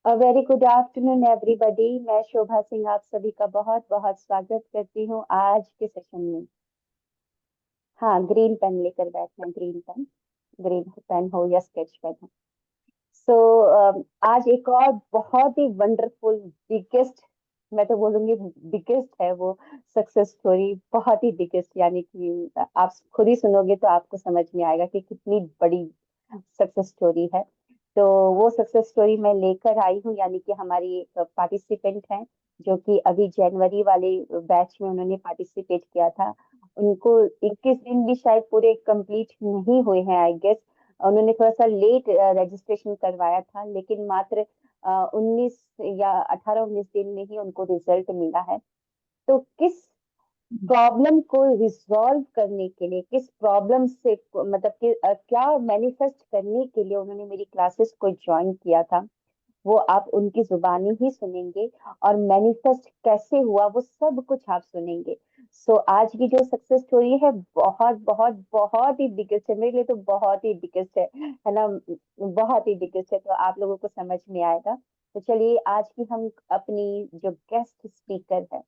A very good afternoon everybody. मैं शोभा सिंह आप सभी का बहुत बहुत स्वागत करती हूँ आज के सेशन में। हाँ, ग्रीन पेन लेकर बैठना, ग्रीन पेन हो या स्केच पेन हो। आज एक और बहुत ही वंडरफुल बिगेस्ट, मैं तो बोलूंगी बिगेस्ट है वो सक्सेस स्टोरी, बहुत ही बिगेस्ट, यानी कि आप खुद ही सुनोगे तो आपको समझ में आएगा कि कितनी बड़ी सक्सेस स्टोरी है। तो वो सक्सेस स्टोरी मैं लेकर आई हूँ, यानी कि हमारी एक पार्टिसिपेंट हैं जो कि अभी जनवरी वाले बैच में उन्होंने पार्टिसिपेट किया था। उनको 21 दिन भी शायद पूरे कंप्लीट नहीं हुए हैं आई गेस। उन्होंने थोड़ा सा लेट रजिस्ट्रेशन करवाया था, लेकिन मात्र 19 या 18-19 दिन में ही उनको रिजल्ट मिला है। तो किस प्रॉब्लम को रिजॉल्व करने के लिए, किस प्रॉब्लम से मतलब कि क्या मैनिफेस्ट करने के लिए उन्होंने मेरी क्लासेस को ज्वाइन किया था, वो आप उनकी जुबानी ही सुनेंगे। और मैनिफेस्ट कैसे हुआ वो सब कुछ आप सुनेंगे। आज की जो सक्सेस स्टोरी है बहुत बहुत बहुत ही बिगेस्ट है, मेरे लिए तो बहुत ही बिगेस्ट है ना, बहुत ही बिगेस्ट है, तो आप लोगों को समझ में आएगा। तो चलिए आज की हम अपनी जो गेस्ट स्पीकर है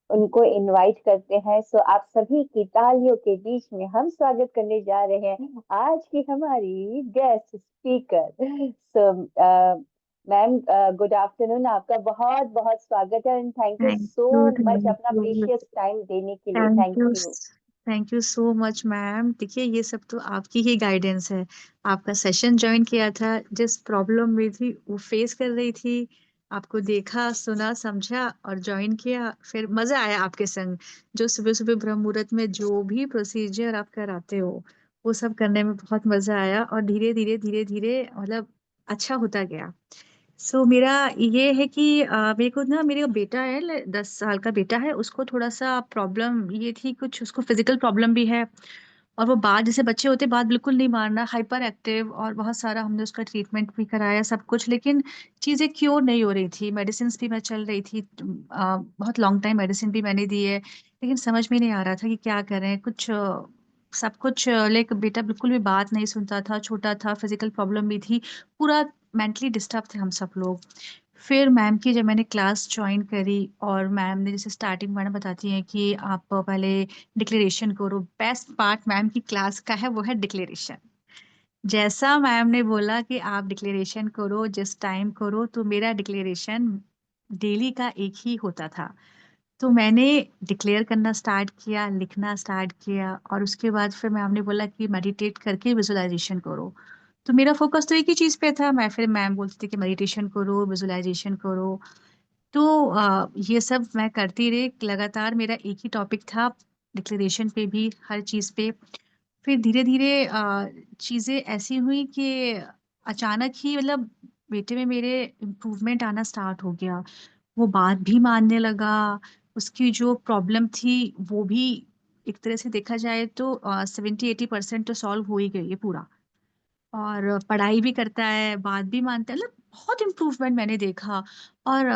उनको इनवाइट करते हैं। आप सभी की तालियों के बीच में हम स्वागत करने जा रहे हैं आज की हमारी guest speaker. Ma'am, good afternoon, आपका बहुत बहुत स्वागत है and thank you thank so you much thank अपना यू प्रीशियस टाइम देने के लिए। Thank thank you you. Thank you so much ma'am. देखिए, ये सब तो आपकी ही गाइडेंस है। आपका सेशन ज्वाइन किया था, जिस प्रॉब्लम में थी वो फेस कर रही थी, आपको देखा सुना समझा और ज्वाइन किया, फिर मजा आया आपके संग। जो सुबह सुबह ब्रह्म मुहूर्त में जो भी प्रोसीजर आप कराते हो, वो सब करने में बहुत मजा आया और धीरे धीरे धीरे धीरे मतलब अच्छा होता गया। मेरा ये है कि मेरे को ना, मेरा बेटा है 10 साल का बेटा है, उसको थोड़ा सा प्रॉब्लम ये थी, कुछ उसको फिजिकल प्रॉब्लम भी है। और वो बात, जैसे बच्चे होते बात बिल्कुल नहीं मानना, हाइपर एक्टिव, और बहुत सारा हमने उसका ट्रीटमेंट भी कराया सब कुछ, लेकिन चीज़ें क्योर नहीं हो रही थी। मेडिसिन भी मैं चल रही थी, बहुत लॉन्ग टाइम मेडिसिन भी मैंने दी है, लेकिन समझ में नहीं आ रहा था कि क्या करें। कुछ सब कुछ लाइक बेटा बिल्कुल भी बात नहीं सुनता था, छोटा था, फिजिकल प्रॉब्लम भी थी, पूरा मेंटली डिस्टर्ब थे हम सब लोग। फिर मैम की जब मैंने क्लास ज्वाइन करी, और मैम ने जैसे स्टार्टिंग मैडम बताती हैं कि आप पहले डिक्लेरेशन करो। बेस्ट पार्ट मैम की क्लास का है वो है डिक्लेरेशन। जैसा मैम ने बोला कि आप डिक्लेरेशन करो, जिस टाइम करो, तो मेरा डिक्लेरेशन डेली का एक ही होता था। तो मैंने डिक्लेयर करना स्टार्ट किया, लिखना स्टार्ट किया, और उसके बाद फिर मैम ने बोला कि मेडिटेट करके विजुअलाइजेशन करो। तो मेरा फोकस तो एक ही चीज पे था। मैं फिर मैम बोलती थी कि मेडिटेशन करो, विजुअलाइजेशन करो। तो ये सब मैं करती रही लगातार। मेरा एक ही टॉपिक था, डिक्लेरेशन पे भी, हर चीज पे। फिर धीरे धीरे चीजें ऐसी हुई कि अचानक ही मतलब बेटे में मेरे इम्प्रूवमेंट आना स्टार्ट हो गया। वो बात भी मानने लगा। उसकी जो प्रॉब्लम थी वो भी, एक तरह से देखा जाए तो 70-80% तो सॉल्व हो ही गई है पूरा। और पढ़ाई भी करता है, बात भी मानता है, मतलब बहुत इम्प्रूवमेंट मैंने देखा। और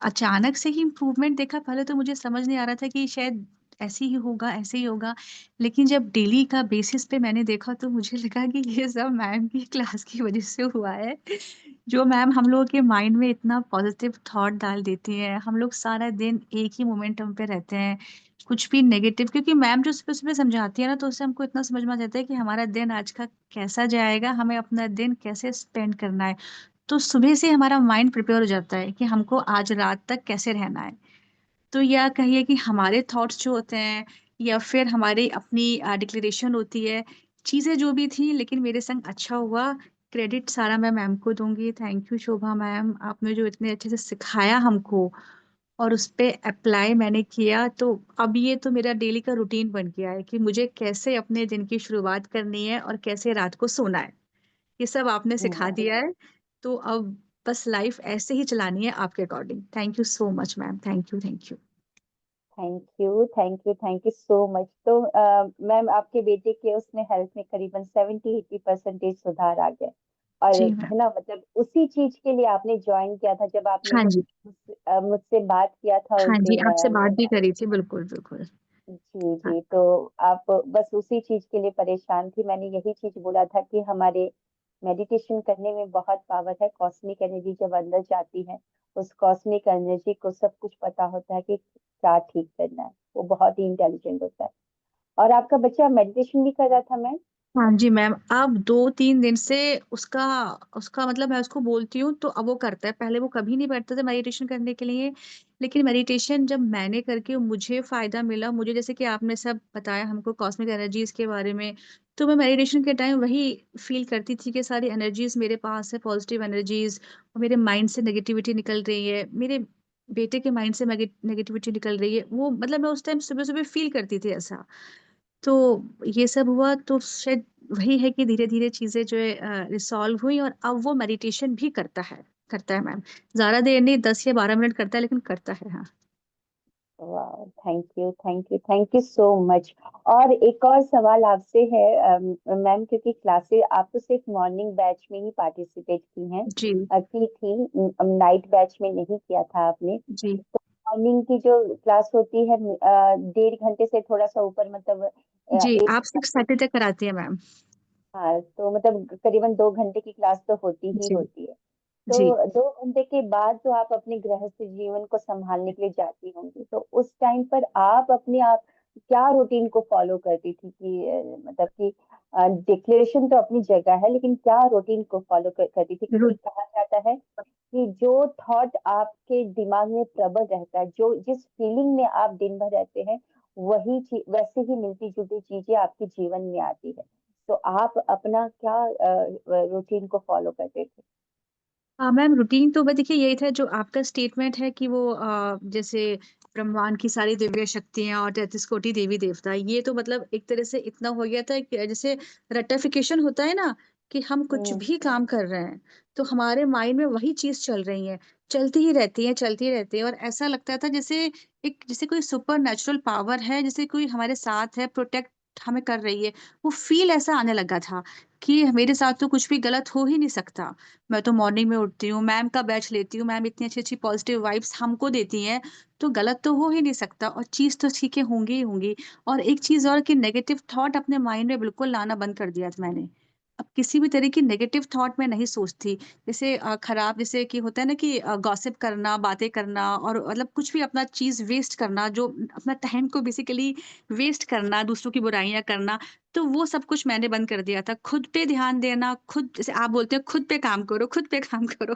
अचानक से ही इम्प्रूवमेंट देखा। पहले तो मुझे समझ नहीं आ रहा था कि शायद ऐसे ही होगा, ऐसे ही होगा। लेकिन जब डेली का बेसिस पे मैंने देखा, तो मुझे लगा कि ये सब मैम की क्लास की वजह से हुआ है। जो मैम हम लोगों के माइंड में इतना पॉजिटिव थॉट डाल देती है, हम लोग सारा दिन एक ही मोमेंटम पे रहते हैं, कुछ भी नेगेटिव। क्योंकि मैम जो सुबह सुबह समझाती है ना, तो उससे हमको इतना समझ में आ जाता है कि हमारा दिन आज का कैसा जाएगा, हमें अपना दिन कैसे स्पेंड करना है। तो सुबह से हमारा माइंड प्रिपेयर हो जाता है कि हमको आज रात तक कैसे रहना है। तो या कहिए कि हमारे थॉट्स जो होते हैं, या फिर हमारी अपनी डिक्लेरेशन होती है, चीज़ें जो भी थी, लेकिन मेरे संग अच्छा हुआ। क्रेडिट सारा मैं मैम को दूंगी। थैंक यू शोभा मैम, आपने जो इतने अच्छे से सिखाया हमको, और उस पे अप्लाई मैंने किया। तो अब ये तो मेरा डेली का रूटीन बन गया है कि मुझे कैसे अपने दिन की शुरुआत करनी है और कैसे रात को सोना है। ये सब आपने सिखा दिया है। तो अब बस लाइफ ऐसे ही चलानी है आपके according. Thank you so much ma'am, thank you thank you. Thank you, thank you, thank you so much. तो मैम, आपके बेटे के उसमें हेल्थ में करीबन 70-80% सुधार आ गया, और जी मैम। है ना, मतलब उसी चीज के लिए आपने ज्वाइन किया था जब आपने हाँ जी। मुझसे बात किया था उस हाँ जी, दिन। आपसे बात भी करी थी, बिल्कुल बिल्कुल। जी हाँ। जी, तो आप बस उसी चीज के लिए परेशान थी। मैंने यही चीज बोला था कि हमारे मेडिटेशन करने में बहुत पावर है। कॉस्मिक एनर्जी जब अंदर जाती है, उस कॉस्मिक एनर्जी को सब कुछ पता होता है कि क्या ठीक करना है। वो बहुत ही इंटेलिजेंट होता है। और आपका बच्चा मेडिटेशन भी कर रहा था मैम? हाँ जी मैम, अब 2-3 दिन से उसका उसका मतलब मैं उसको बोलती हूँ तो अब वो करता है। पहले वो कभी नहीं बैठता था मेडिटेशन करने के लिए, लेकिन मेडिटेशन जब मैंने करके मुझे फायदा मिला, मुझे जैसे कि आपने सब बताया हमको कॉस्मिक एनर्जीज के बारे में, तो मैं मेडिटेशन के टाइम वही फील करती थी कि सारी एनर्जीज मेरे पास है, पॉजिटिव एनर्जीज, और मेरे माइंड से नेगेटिविटी निकल रही है, मेरे बेटे के माइंड से नेगेटिविटी निकल रही है। वो मतलब मैं उस टाइम सुबह सुबह फील करती थी ऐसा। तो ये सब हुआ तो शायद वही है कि धीरे धीरे चीजें जो है रिसॉल्व हुई, और अब वो मेडिटेशन भी करता है मैम। ज्यादा देर नहीं, 10 या 12 मिनट करता है, लेकिन करता है हाँ। वाह, thank you, thank you, thank you so much. और एक और सवाल आपसे है मैम, क्योंकि क्लासेस आप तो सिर्फ मॉर्निंग बैच में ही पार्टिसिपेट की हैं, जी की थी, नाइट बैच में नहीं किया था आपने। जी मॉर्निंग की जो क्लास होती है 1.5 घंटे से थोड़ा सा ऊपर, मतलब जी, एक, आप 6:30 तक कराती है मैम। हाँ, तो मतलब करीबन 2 घंटे की क्लास तो होती ही जी होती है। जी। तो 2 घंटे के बाद तो आप अपने गृहस्थ जीवन को संभालने के लिए जाती होंगी, तो उस टाइम पर आप अपने आप क्या रूटीन को फॉलो करती थी? कि मतलब कि डिक्लेरेशन तो अपनी जगह है, लेकिन क्या रूटीन को फॉलो करती थी? क्योंकि रू- कहा जाता है कि जो थॉट आपके दिमाग में प्रबल रहता है, जो जिस फीलिंग में आप दिन भर रहते हैं, वही चीज, वैसे ही मिलती जुलती चीजें आपके जीवन में आती है। तो आप अपना क्या रूटीन को फॉलो करते थे? हाँ मैम, रूटीन तो बस देखिए यही था जो आपका स्टेटमेंट है कि वो जैसे ब्रह्मांड की सारी दिव्य शक्तियां और 33 कोटि देवी देवता, ये तो मतलब एक तरह से इतना हो गया था कि जैसे रटिफिकेशन होता है ना, कि हम कुछ हम्म। भी काम कर रहे हैं तो हमारे माइंड में वही चीज चल रही है, चलती ही रहती है, चलती ही रहती है। और ऐसा लगता था जैसे एक, जैसे कोई सुपर नेचुरल पावर है, जैसे कोई हमारे साथ है, प्रोटेक्ट हमें कर रही है। वो फील ऐसा आने लगा था कि मेरे साथ तो कुछ भी गलत हो ही नहीं सकता। मैं तो मॉर्निंग में उठती हूँ, मैम का बैच लेती हूँ, मैम इतनी अच्छी अच्छी पॉजिटिव वाइब्स हमको देती हैं, तो गलत तो हो ही नहीं सकता, और चीज़ तो ठीक है, होंगी ही होंगी। और एक चीज़ और कि नेगेटिव थॉट अपने माइंड में बिल्कुल लाना बंद कर दिया था मैंने। अब किसी भी तरह की नेगेटिव थॉट मैं नहीं सोचती। जैसे खराब, जैसे कि होता है ना कि गॉसिप करना, बातें करना, और मतलब कुछ भी अपना चीज़ वेस्ट करना, जो अपना टाइम को बेसिकली वेस्ट करना, दूसरों की बुराइयां करना, तो वो सब कुछ मैंने बंद कर दिया था। खुद पे ध्यान देना, खुद, जैसे आप बोलते हैं खुद पे काम करो, खुद पे काम करो,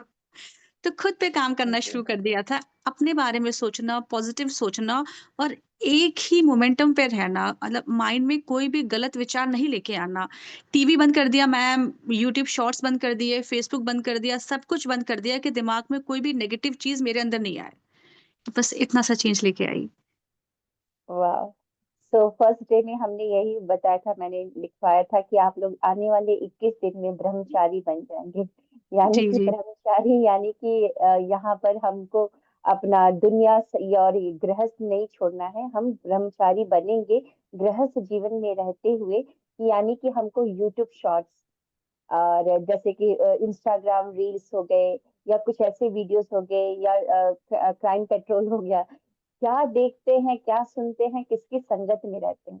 तो खुद पे काम करना जी। शुरू कर दिया था। अपने बारे में सोचना, पॉजिटिव सोचना, और एक ही मोमेंटम पे रहना, मतलब माइंड में कोई भी गलत विचार नहीं लेके आना। टीवी बंद कर दिया मैम, यूट्यूब शॉर्ट्स बंद कर दिए, फेसबुक बंद कर दिया, सब कुछ बंद कर दिया कि दिमाग में कोई भी नेगेटिव चीज मेरे अंदर नहीं आए। बस इतना सा चेंज लेके आई। वाह। सो फर्स्ट डे में हमने यही बताया था, मैंने लिखवाया था कि आप लोग आने वाले 21 दिन में ब्रह्मचारी बन जाएंगे। यानी जी कि जी। ब्रह्मचारी, यानी कि यहाँ पर हमको अपना दुनिया और ये गृहस्थ नहीं छोड़ना है, हम ब्रह्मचारी बनेंगे गृहस्थ जीवन में रहते हुए। यानी कि हमको यूट्यूब शॉर्ट्स, और जैसे कि इंस्टाग्राम रील्स हो गए, या कुछ ऐसे वीडियोस हो गए, या क्राइम पेट्रोल हो गया, क्या देखते हैं, क्या सुनते हैं, किसकी संगत में रहते हैं,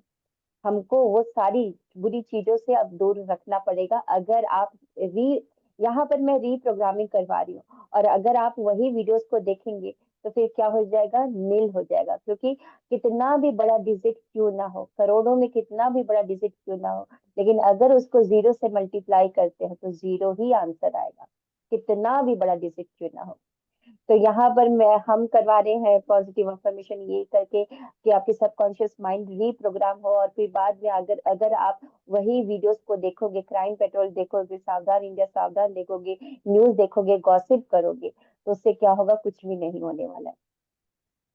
हमको वो सारी बुरी चीजों से अब दूर रखना पड़ेगा। अगर आप री यहाँ पर मैं रीप्रोग्रामिंग करवा रही हूँ, और अगर आप वही वीडियोस को देखेंगे, तो फिर क्या हो जाएगा, नील हो जाएगा। क्योंकि कितना भी बड़ा डिजिट क्यों ना हो, करोड़ों में कितना भी बड़ा डिजिट क्यों ना हो, लेकिन अगर उसको जीरो से मल्टीप्लाई करते हैं तो जीरो ही आंसर आएगा, कितना भी बड़ा डिजिट क्यों ना हो। तो यहाँ पर मैं हम करवा रहे हैं पॉजिटिव अफर्मेशन ये करके कि आपके सबकॉन्शियस माइंड रीप्रोग्राम हो, और फिर बाद में अगर अगर आप वही वीडियोस को देखोगे, क्राइम पेट्रोल देखोगे, सावधान इंडिया सावधान देखोगे, न्यूज देखोगे, गॉसिप करोगे, तो उससे क्या होगा, कुछ भी नहीं होने वाला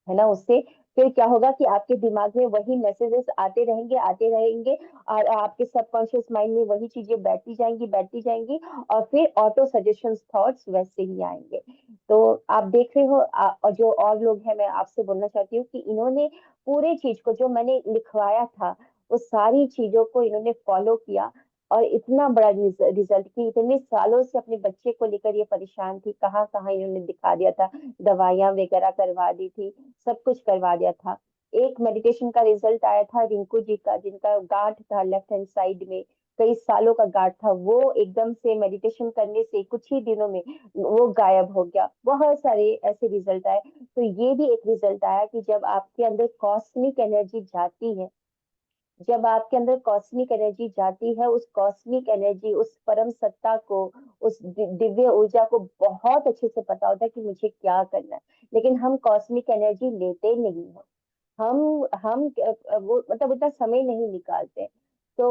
है ना। उससे फिर क्या होगा कि आपके दिमाग में वही मैसेजेस आते रहेंगे, आते रहेंगे, और आपके सबकॉन्शियस माइंड में वही चीजें बैठती जाएंगी, बैठती जाएंगी, और फिर ऑटो सजेशन थॉट्स वैसे ही आएंगे। तो आप देख रहे हो, और जो और लोग हैं, मैं आपसे बोलना चाहती हूँ कि इन्होंने पूरे चीज को जो मैंने लिखवाया था, वो सारी चीजों को इन्होंने फॉलो किया, और इतना बड़ा रिजल्ट कि इतने सालों से अपने बच्चे को लेकर ये परेशान थी, कहाँ कहाँ इन्होंने दिखा दिया था, दवाइयां वगैरह करवा दी थी, सब कुछ करवा दिया था। एक मेडिटेशन का रिजल्ट आया था रिंकू जी का, जिनका गांठ था लेफ्ट हैंड साइड में, कई सालों का गार्ड था, वो एकदम से मेडिटेशन करने से कुछ ही दिनों में वो गायब हो गया। बहुत सारे ऐसे रिजल्ट आए। तो ये भी एक रिजल्ट आया कि जब आपके अंदर कॉस्मिक एनर्जी जाती है, जब आपके अंदर कॉस्मिक एनर्जी जाती है, उस कॉस्मिक एनर्जी, उस परम सत्ता को, उस दिव्य ऊर्जा को बहुत अच्छे से पता होता है कि मुझे क्या करना है। लेकिन हम कॉस्मिक एनर्जी लेते नहीं हैं। हम वो मतलब उतना समय नहीं निकालते। तो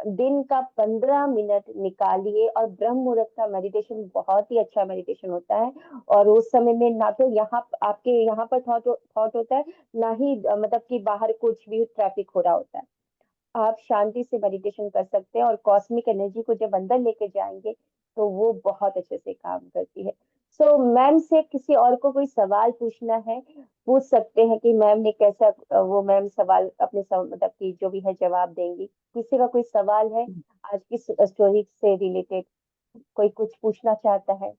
दिन का 15 मिनट निकालिए, और ब्रह्म मुहूर्त का मेडिटेशन बहुत ही अच्छा मेडिटेशन होता है। और उस समय में ना तो यहाँ आपके यहाँ पर थॉट होता है, ना ही मतलब कि बाहर कुछ भी ट्रैफिक हो रहा होता है। आप शांति से मेडिटेशन कर सकते हैं, और कॉस्मिक एनर्जी को जब अंदर लेके जाएंगे तो वो बहुत अच्छे से काम करती है। सो मैम से किसी और को कोई सवाल पूछना है, पूछ सकते हैं कि मैम ने कैसा वो मैम सवाल अपने मतलब कि जो भी है जवाब देंगी। किसी का कोई सवाल है आज की स्टोरी से रिलेटेड? कोई कुछ पूछना चाहता है?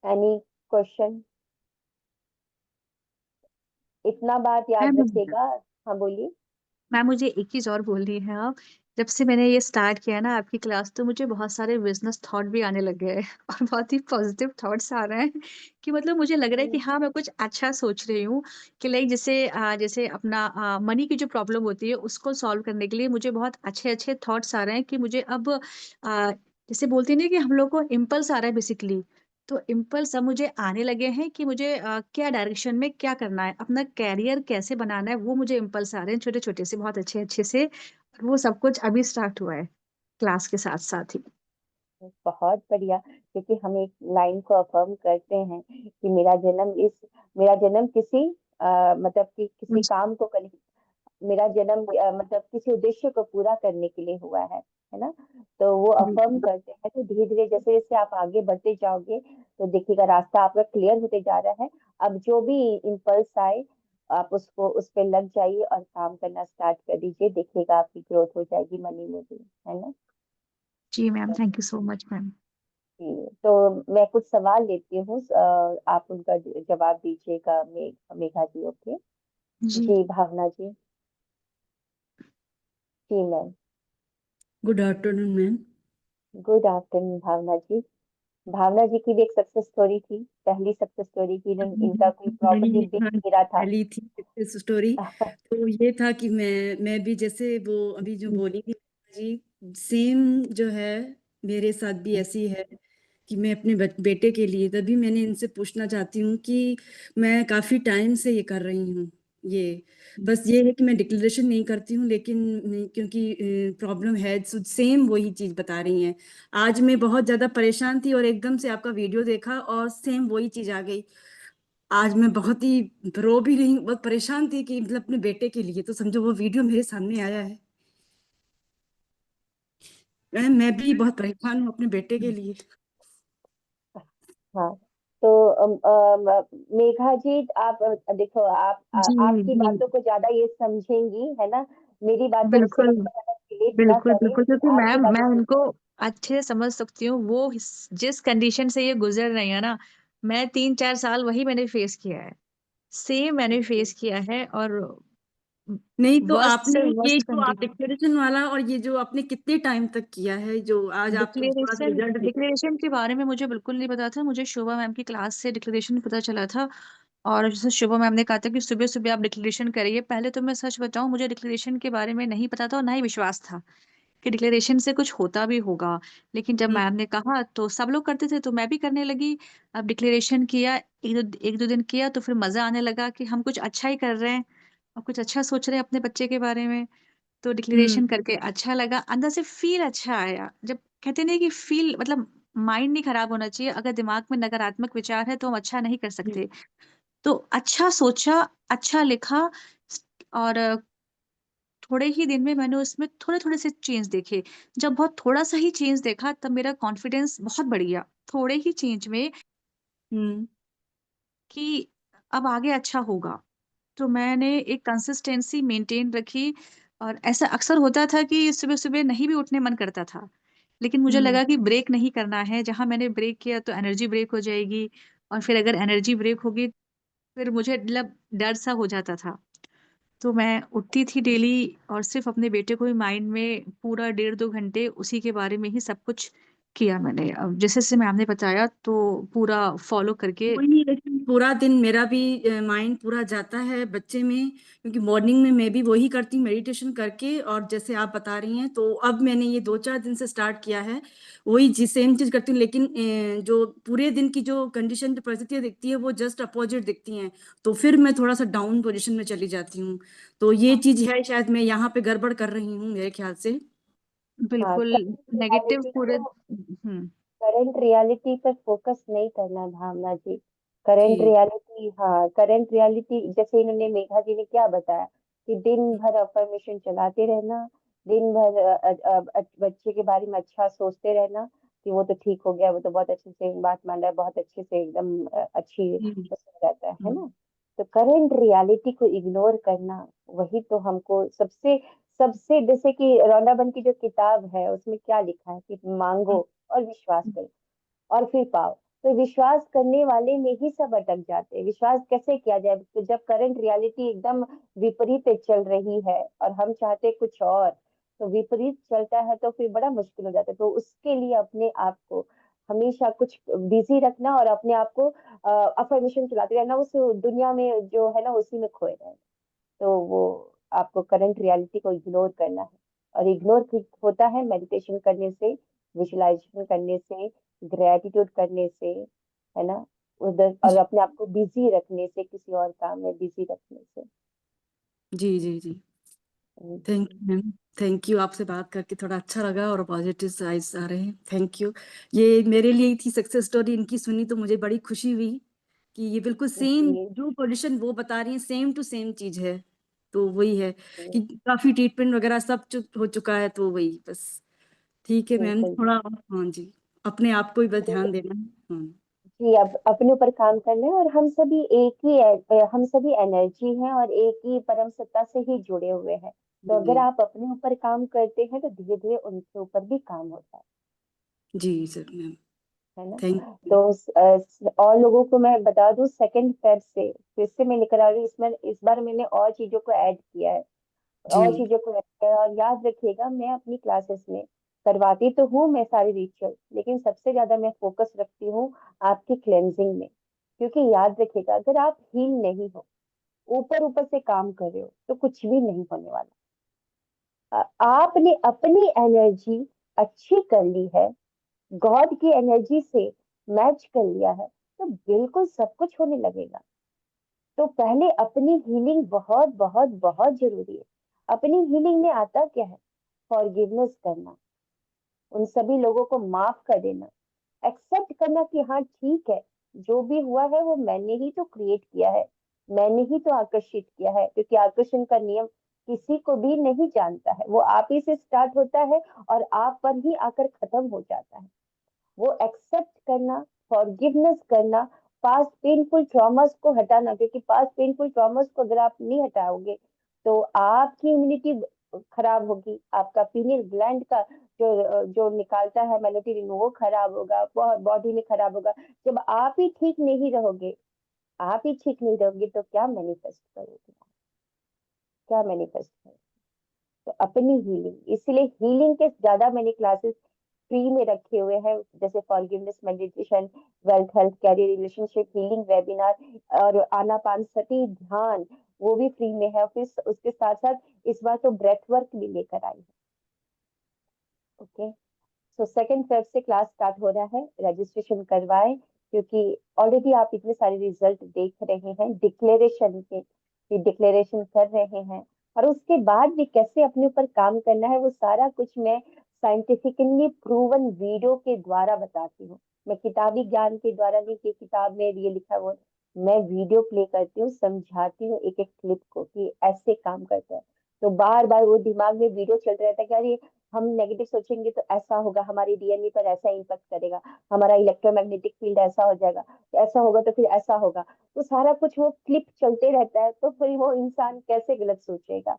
Any question? इतना बात याद मैम, रखिएगा। हाँ बोलिए। मैम मुझे एक चीज और बोलनी है। आप जब से मैंने ये स्टार्ट किया ना आपकी क्लास, तो मुझे बहुत सारे बिजनेस थॉट भी आने लगे हैं और बहुत ही पॉजिटिव थॉट्स आ रहे हैं कि मतलब मुझे लग रहा है कि हम्म, हाँ मैं कुछ अच्छा सोच रही हूँ। कि लाइक जैसे अपना मनी की जो प्रॉब्लम होती है उसको सॉल्व करने के लिए मुझे बहुत अच्छे अच्छे थॉट्स आ रहे हैं कि मुझे अब जैसे बोलते हैं ना कि हम लोग को इम्पल्स आ रहा है बेसिकली। तो इम्पल्स अब मुझे आने लगे हैं कि मुझे क्या डायरेक्शन में क्या करना है, अपना कैरियर कैसे बनाना है, वो मुझे इम्पल्स आ रहे हैं छोटे छोटे से, बहुत अच्छे अच्छे से। और वो सब कुछ अभी स्टार्ट हुआ है क्लास के साथ साथ ही। बहुत बढ़िया। क्योंकि हम एक लाइन को अफर्म करते हैं कि मेरा जन्म किसी मतलब कि किसी जी। काम को करने, मेरा जन्म मतलब किसी उद्देश्य को पूरा करने के लिए हुआ है ना। तो वो अफर्म करते हैं, तो धीरे धीरे जैसे जैसे आप आगे बढ़ते जाओगे तो देखिएगा रास्ता आपका क्लियर होते जा रहा है। अब जो भी इम्पल्स आए, आप उसको उस पे लग जाइए और काम करना स्टार्ट कर दीजिए, देखिएगा आपकी ग्रोथ हो जाएगी मनी में भी, है ना। जी ma'am, thank you so much ma'am. जी, तो मैं कुछ सवाल लेती हूँ, आप उनका जवाब दीजिएगा। मेघा जी, ओके। जी। जी भावना जी। जी ma'am. Good afternoon ma'am. Good afternoon Bhavana ji. Bhavana ji की भी एक सक्सेस स्टोरी थी, पहली सक्सेस स्टोरी की, इनका कोई प्रॉपर्टी मेरी बिक हाँ नहीं रहा था। पहली थी सक्सेस स्टोरी। तो ये था कि मैं भी जैसे वो अभी जो बोली थी जी, सेम जो है मेरे साथ भी ऐसी है कि मैं अपने बेटे के लिए, तभी मैंने इनसे पूछना चाहती हूँ कि मैं काफी टाइम से ये कर रही हूँ ये, बस ये है कि मैं डिक्लेरेशन नहीं करती हूँ, लेकिन क्योंकि प्रॉब्लम है, सेम वही चीज बता रही हैं। आज मैं बहुत ज्यादा परेशान थी और एकदम से आपका वीडियो देखा और सेम वही चीज आ गई। आज मैं बहुत ही रो भी रही हूँ, बहुत परेशान थी कि मतलब अपने बेटे के लिए, तो समझो वो वीडियो मेरे सामने आया है। मैं भी बहुत परेशान हूँ अपने बेटे के लिए। हाँ, तो मेघा जी, आप देखो, जी। आपकी जी बातों को ज्यादा ये समझेंगी, है ना। मेरी बातें उससे बिल्कुल लगता है रिलेट ना बिल्कुल करें, बिल्कुल, क्योंकि आपकी मैम मैं बातों से। उनको अच्छे से समझ सकती हूँ। वो जिस कंडीशन से ये गुजर रही है ना, मैं 3 4 साल वही मैंने फेस किया है। सेम मैंने फेस किया है। और नहीं तो वर्स्ट आपने से ये वर्स्ट जो आप कंडीशन। डिक्लेरेशन वाला और ये जो आपने कितने टाइम तक किया है, जो आज आपको थोड़ा सा डिक्लेरेशन रिजल्ट दिखा। डिक्लेरेशन के बारे में मुझे बिल्कुल नहीं पता था। मुझे शोभा मैम की क्लास से डिक्लेरेशन पता चला था। और जैसे शोभा मैम ने कहा था कि सुबह सुबह आप डिक्लेरेशन करिए। पहले तो मैं सच बताऊं, मुझे डिक्लेरेशन के बारे में नहीं पता था और ना ही विश्वास था कि डिक्लेरेशन से कुछ होता भी होगा। लेकिन जब हम्म। मैम ने कहा तो सब लोग करते थे तो मैं भी करने लगी। अब डिक्लेरेशन किया, एक दो दिन किया तो फिर मजा आने लगा कि हम कुछ अच्छा ही कर रहे हैं और कुछ अच्छा सोच रहे हैं अपने बच्चे के बारे में। तो हम्म। डिक्लेरेशन करके अच्छा लगा, अंदर से फील अच्छा आया। जब कहते नहीं कि फील मतलब माइंड नहीं खराब होना चाहिए। अगर दिमाग में नकारात्मक विचार है तो हम अच्छा नहीं कर हम्म। सकते। तो अच्छा सोचा, अच्छा लिखा। और थोड़े ही दिन में मैंने उसमें थोड़े थोड़े से चेंज देखे। जब बहुत थोड़ा सा ही चेंज देखा तब मेरा कॉन्फिडेंस बहुत बढ़ गया, थोड़े ही चेंज में, हम्म। कि अब आगे अच्छा होगा। तो मैंने एक कंसिस्टेंसी मेंटेन रखी। और ऐसा अक्सर होता था कि सुबह सुबह नहीं भी उठने मन करता था। लेकिन मुझे हम्म। लगा कि ब्रेक नहीं करना है। जहां मैंने ब्रेक किया तो एनर्जी ब्रेक हो जाएगी। और फिर अगर एनर्जी ब्रेक होगी फिर मुझे मतलब डर सा हो जाता था। तो मैं उठती थी डेली और सिर्फ अपने बेटे को ही माइंड में पूरा 1.5-2 घंटे उसी के बारे में ही सब कुछ किया मैंने। अब जैसे जैसे मैम ने बताया तो पूरा फॉलो करके। वही, लेकिन पूरा दिन मेरा भी माइंड पूरा जाता है बच्चे में, क्योंकि मॉर्निंग में मैं भी वही करती हूँ मेडिटेशन करके, और जैसे आप बता रही हैं तो अब मैंने ये 2-4 दिन से स्टार्ट किया है, वही जी सेम चीज करती हूँ, लेकिन जो पूरे दिन की जो कंडीशन जो परिस्थितियाँ दिखती है वो जस्ट अपोजिट दिखती हैं, तो फिर मैं थोड़ा सा डाउन पोजिशन में चली जाती हूँ। तो ये चीज है, शायद मैं यहाँ पे गड़बड़ कर रही हूँ मेरे ख्याल से। हाँ, बिल्कुल नेगेटिव पूरे। करंट रियलिटी पर फोकस नहीं करना भावना जी। करंट जी रियलिटी, हाँ करंट रियलिटी, जैसे इन्होंने मेघा जी ने क्या बताया कि दिन भर अफर्मेशन चलाते रहना, दिन भर बच्चे के बारे में अच्छा सोचते रहना कि वो तो ठीक हो गया, वो तो बहुत अच्छे से बात मान रहा है, बहुत अच्छे से एकदम अच्छी जी। उसमें रहता है ना। तो करंट रियलिटी को इग्नोर करना, वही तो हमको सबसे सबसे, जैसे कि रौंडाबन की जो किताब है उसमें क्या लिखा है कि मांगो और विश्वास करो और फिर पाओ। तो विश्वास करने वाले में ही सब अटक जाते हैं। विश्वास कैसे किया जाए, तो जब करंट रियलिटी एकदम विपरीत चल रही है और हम चाहते कुछ और, तो विपरीत चलता है तो फिर बड़ा मुश्किल हो जाता है। तो उसके लिए अपने आप को हमेशा कुछ बिजी रखना और अपने आप को अफर्मेशन चलाते रहना, उस दुनिया में जो है ना उसी में खोए रहना। तो वो आपको करंट रियलिटी को इग्नोर करना है, और इग्नोर होता है मेडिटेशन करने से, विजुअलाइजेशन करने से, ग्रेटिट्यूड करने से, है ना, उधर, और अपने आप को बिजी रखने से, किसी और काम में बिजी रखने से। जी जी जी। Thank you ma'am, thank you, आपसे बात करके थोड़ा अच्छा लगा और पॉजिटिव साइड्स आ रहे हैं, थैंक यू। ये मेरे लिए ही थी सक्सेस स्टोरी, इनकी सुनी तो मुझे बड़ी खुशी हुई कि ये बिल्कुल सेम जी जो पोजीशन वो बता रही हैं सेम टू सेम चीज है। तो वही है कि जी, काफी ट्रीटमेंट वगैरह सब हो चुका है, तो वही बस। ठीक है मैम, बिल्कुल। थोड़ा हाँ जी, अपने आप को ही बस तो ध्यान देना है। हाँ जी, अब अपने ऊपर काम करना है, और हम सभी एक ही हम सभी एनर्जी हैं और एक ही परम सत्ता से ही जुड़े हुए हैं। तो जी अगर आप अपने ऊपर काम करते हैं तो धीरे धीरे उनके ऊपर भी काम होता है। जी सर मैम, है ना। Thank you. तो और लोगों को मैं बता दूं, सेकंड फेब से फिर से मैं लेकर आ रही हूँ इसमें, इस बार मैंने और चीजों को ऐड किया है, जी और चीजों को ऐड किया है। और याद रखिएगा, मैं अपनी क्लासेस में करवाती तो हूँ मैं सारी रिचुअल, लेकिन सबसे ज्यादा मैं फोकस रखती हूँ आपकी क्लेंजिंग में। क्योंकि याद रखिएगा, अगर आप हील नहीं हो, ऊपर ऊपर से काम कर रहे हो, तो कुछ भी नहीं होने वाला। आपने अपनी एनर्जी अच्छी कर ली है, गॉड की एनर्जी से मैच कर लिया है, तो बिल्कुल सब कुछ होने लगेगा। तो पहले अपनी हीलिंग बहुत बहुत बहुत जरूरी है। अपनी हीलिंग में आता क्या है? फॉरगिवनेस करना, उन सभी लोगों को माफ कर देना, एक्सेप्ट करना कि हाँ ठीक है, जो भी हुआ है वो मैंने ही तो क्रिएट किया है, मैंने ही तो आकर्षित किया है, क्योंकि आकर्षण का नियम किसी को भी नहीं जानता है, वो आप ही से स्टार्ट होता है और आप पर ही आकर खत्म हो जाता है। वो एक्सेप्ट करना, फॉरगिवनेस करना, पास्ट पेनफुल ट्रॉमास को हटाना, क्योंकि पास्ट पेनफुल ट्रॉमास को अगर आप नहीं हटाओगे तो आपकी इम्यूनिटी खराब होगी, आपका पीनियल ग्लैंड का जो जो निकालता है मेलेटोनिन वो खराब होगा, बॉडी में खराब होगा। जब आप ही ठीक नहीं रहोगे, आप ही ठीक नहीं रहोगे तो क्या मैनिफेस्ट करोगे, क्या मैनिफेस्ट करोगे? तो अपनी हीलिंग, इसलिए हीलिंग के ज्यादा मैंने क्लासेस फ्री में रखे हुए हैं, जैसे forgiveness meditation, wealth health career relationship healing webinar, और आनापान सती ध्यान, वो भी फ्री में है। फिर उसके साथ साथ इस बार तो ब्रेथ वर्क भी लेकर आई है। ओके, सो सेकेंड फेब से क्लास स्टार्ट हो रहा है, रजिस्ट्रेशन करवाएं, क्योंकि ऑलरेडी आप इतने सारे रिजल्ट देख रहे हैं, डिक्लेरेशन के डिक्लेरेशन कर रहे हैं, और उसके बाद भी कैसे अपने ऊपर काम करना है वो सारा कुछ मैं साइंटिफिकली प्रूवन वीडियो के द्वारा बताती हूँ। मैं किताबी ज्ञान के द्वारा नहीं, कि किताब में ये लिखा वो, मैं वीडियो प्ले करती हूँ, समझाती हूँ एक एक क्लिप को कि ऐसे काम करता है। तो बार बार वो दिमाग में वीडियो चल रहा था कि अरे हम नेगेटिव सोचेंगे तो ऐसा होगा, हमारे डीएनए पर ऐसा इम्पैक्ट करेगा, हमारा इलेक्ट्रोमैग्नेटिक फील्ड ऐसा हो जाएगा, ऐसा होगा तो फिर ऐसा होगा। तो सारा कुछ वो क्लिप चलते रहता है, तो फिर वो इंसान कैसे गलत सोचेगा।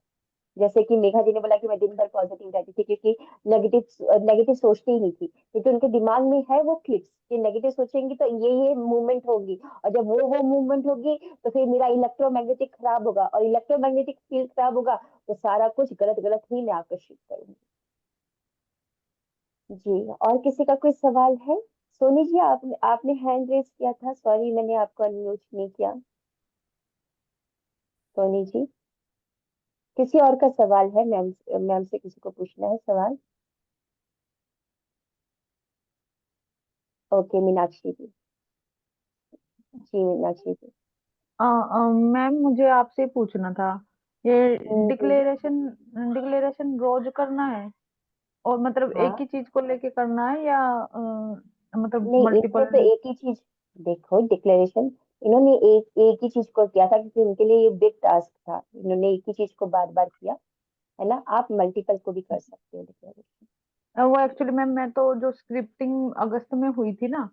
जैसे कि मेघा जी ने बोला कि मैं दिन भर पॉजिटिव रहती थी, क्योंकि नेगेटिव नेगेटिव सोचती ही नहीं थी, क्योंकि उनके दिमाग में है वो क्लिप्स कि नेगेटिव सोचेंगी तो ये मूवमेंट होगी, और जब वो मूवमेंट होगी तो फिर मेरा इलेक्ट्रोमैग्नेटिक खराब होगा, और इलेक्ट्रोमैग्नेटिक फील्ड खराब होगा तो सारा कुछ गलत गलत ही मैं आकर्षित करूंगी। जी, और किसी का कोई सवाल है? सोनी जी, आपने हैंड रेज किया था, सॉरी मैंने आपको अनम्यूट नहीं किया। सोनी जी, किसी और का सवाल है? मैम मैम से किसी को पूछना है सवाल? ओके, मीनाक्षी जी। जी मीनाक्षी जी। मैम मुझे आपसे पूछना था, ये जी। डिक्लेरेशन डिक्लेरेशन रोज करना है और मतलब एक हाँ, ही चीज को लेके करना है या मतलब नहीं इसमें तो मल्टीपल? एक ही चीज, देखो डिक्लेरेशन इन्होंने एक एक ही चीज को किया था, क्योंकि उनके लिए ये बिग टास्क था, इन्होंने एक ही चीज को बार बार किया, है ना? आप मल्टीपल को भी कर सकते हो डिक्लेरेशन। वो एक्चुअली मैम मैं तो जो स्क्रिप्टिंग अगस्त में हुई थी ना,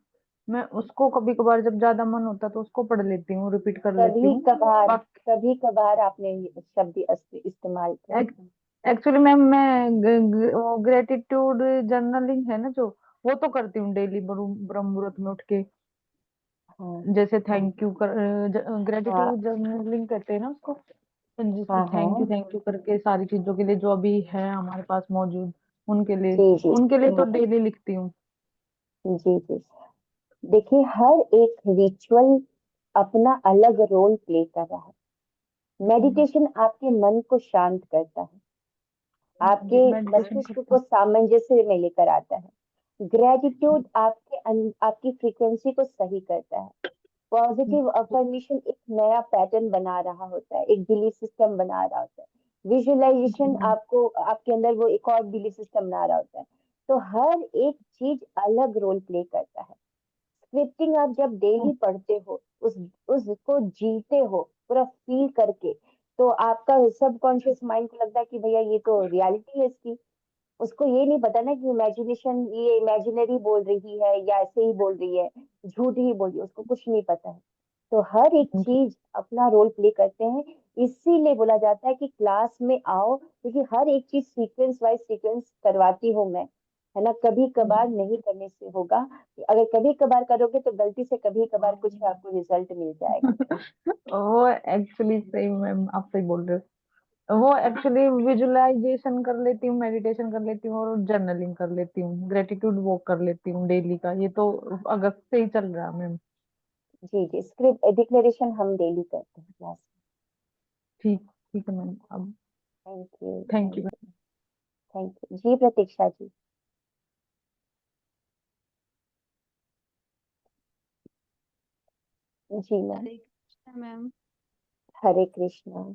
मैं उसको कभी कभार जब ज्यादा मन होता तो उसको पढ़ लेती हूँ, रिपीट कर लेती कभी हूँ। कभार, बाकी कभी कभार आपने ये शब्द इस्तेमाल किया। एक्चुअली मैम मैं वो ग्रेटिट्यूड जर्नलिंग है ना जो, वो तो करती हूँ डेली ब्रह्म मुहूर्त में उठ के। हाँ जैसे थैंक यू कर, हाँ ग्रेटिट्यूड जर्नलिंग कहते हैं ना उसको, जिसमें हाँ हाँ। थैंक यू करके सारी चीजों के लिए जो अभी है हमारे पास मौजूद, उनके लिए जी जी। उनके लिए तो हाँ, डेली लिखती हूँ। जी जी। देखिए, हर एक रिचुअल अपना अलग रोल प्ले कर रहा है। मेडिटेशन आपके मन को शांत करता है, आपके मेडिटेशन मस्तिष्क करती को हूँ। सामंजस्य में लेकर आता है। ग्रेटिट्यूड आपकी फ्रीक्वेंसी को सही करता है। पॉजिटिव अफर्मेशन एक नया पैटर्न बना रहा होता है, एक बिलीफ सिस्टम बना रहा होता है। जी विजुअलाइजेशन मैम। आपको आपके अंदर वो एक और बिलीफ सिस्टम बना रहा होता है। तो हर एक चीज अलग रोल प्ले करता है। स्क्रिप्टिंग आप जब डेली पढ़ते हो, उसको जीते हो पूरा फील करके, तो आपका सबकॉन्शियस माइंड को लगता है कि भैया ये तो रियलिटी है इसकी। उसको ये नहीं पता ना कि इमेजिनेशन, ये इमेजिनरी बोल रही है या ऐसे ही बोल रही है, झूठ ही बोल रही है, उसको कुछ नहीं पता है। तो हर एक चीज अपना रोल प्ले करते हैं। इसीलिए बोला जाता है कि क्लास में आओ, क्योंकि हर एक चीज सीक्वेंस वाइज सीक्वेंस करवाती हूँ मैं, है ना? कभी कभार नहीं करने से होगा, अगर कभी कभार करोगे तो गलती से कभी कभार कुछ आपको रिजल्ट मिल जाएगा। वो एक्चुअली सही मैम, आप सही बोल रहे हो। वो एक्चुअली विजुअलाइजेशन कर लेती हूँ, मेडिटेशन कर लेती हूँ और जर्नलिंग कर लेती हूँ, ग्रेटिट्यूड वॉक कर लेती हूँ डेली का। ये तो अगस्त से ही चल रहा है मैम। जी जी, स्क्रिप्ट डिक्लेरेशन हम डेली करते हैं क्लास ठीक ठीक है मैम। अब में। Thank you thank thank you. You. Thank you जी, प्रतीक्षा जी। जी ma'am. Hare Krishna ma'am. Hare Krishna.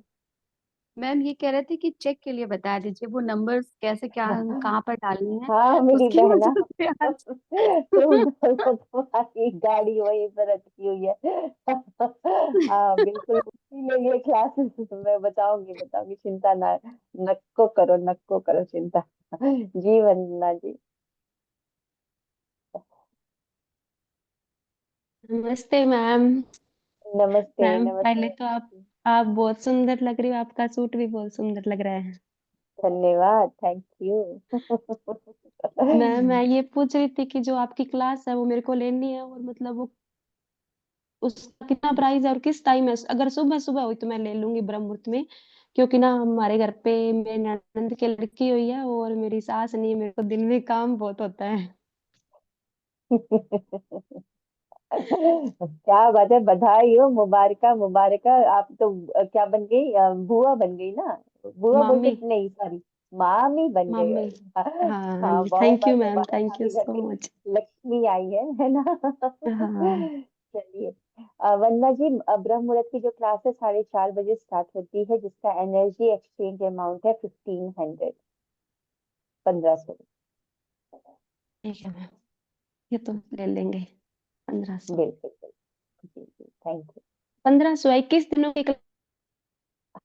Ma'am ये कह रहे थे कि चेक के लिए बता दीजिए वो नंबर्स कैसे, क्या कहाँ पर डालनी है, हाँ मेरी उसकी बहना। वजह से आज तुम्हारी गाड़ी वहीं पर अटकी हुई है। हाँ बिल्कुल, इसीलिए ये क्लासेस मैं बताऊंगी बताऊंगी, चिंता ना, नको करो चिंता। जी वंदना जी। नमस्ते मैम। नमस्ते मैम पहले नमस्ते। तो आप बहुत सुंदर लग रही हो, आपका सूट भी बहुत सुंदर लग रहा है। धन्यवाद, थैंक यू। मैम मैं ये पूछ रही थी कि जो आपकी क्लास है वो मेरे को लेनी है, और मतलब वो उसका कितना प्राइस है और किस टाइम है? अगर सुबह सुबह हुई तो मैं ले लूंगी ब्रह्म मुहूर्त में, क्योंकि ना हमारे घर पे मेरी ननद की लड़की हुई है और मेरी सास नहीं है, मेरे को दिन में काम बहुत होता है। क्या बात है, बधाई हो, मुबारका मुबारका। आप तो क्या बन गई? बुआ बन गई ना? बुआ बोलते मामी। नहीं, सॉरी, मामी बन गई। मामी। हाँ हाँ हाँ जी, बहुत थैंक यू बहुत मैम, मुबारक, थैंक यू आपके घर सो पे मच। लक्ष्मी आई है ना? हाँ। चलिए, वंदना जी, ब्रह्म मुहूर्त की जो क्लास है 4:30 बजे स्टार्ट होती है, जिसका एनर्जी एक्सचेंज अमाउंट है 1500, 1500। ठीक है मैम, ये तो ले लेंगे। 1500। बिल्कुल बिल्कुल। जी जी, थैंक यू। 1500 21 दिनों की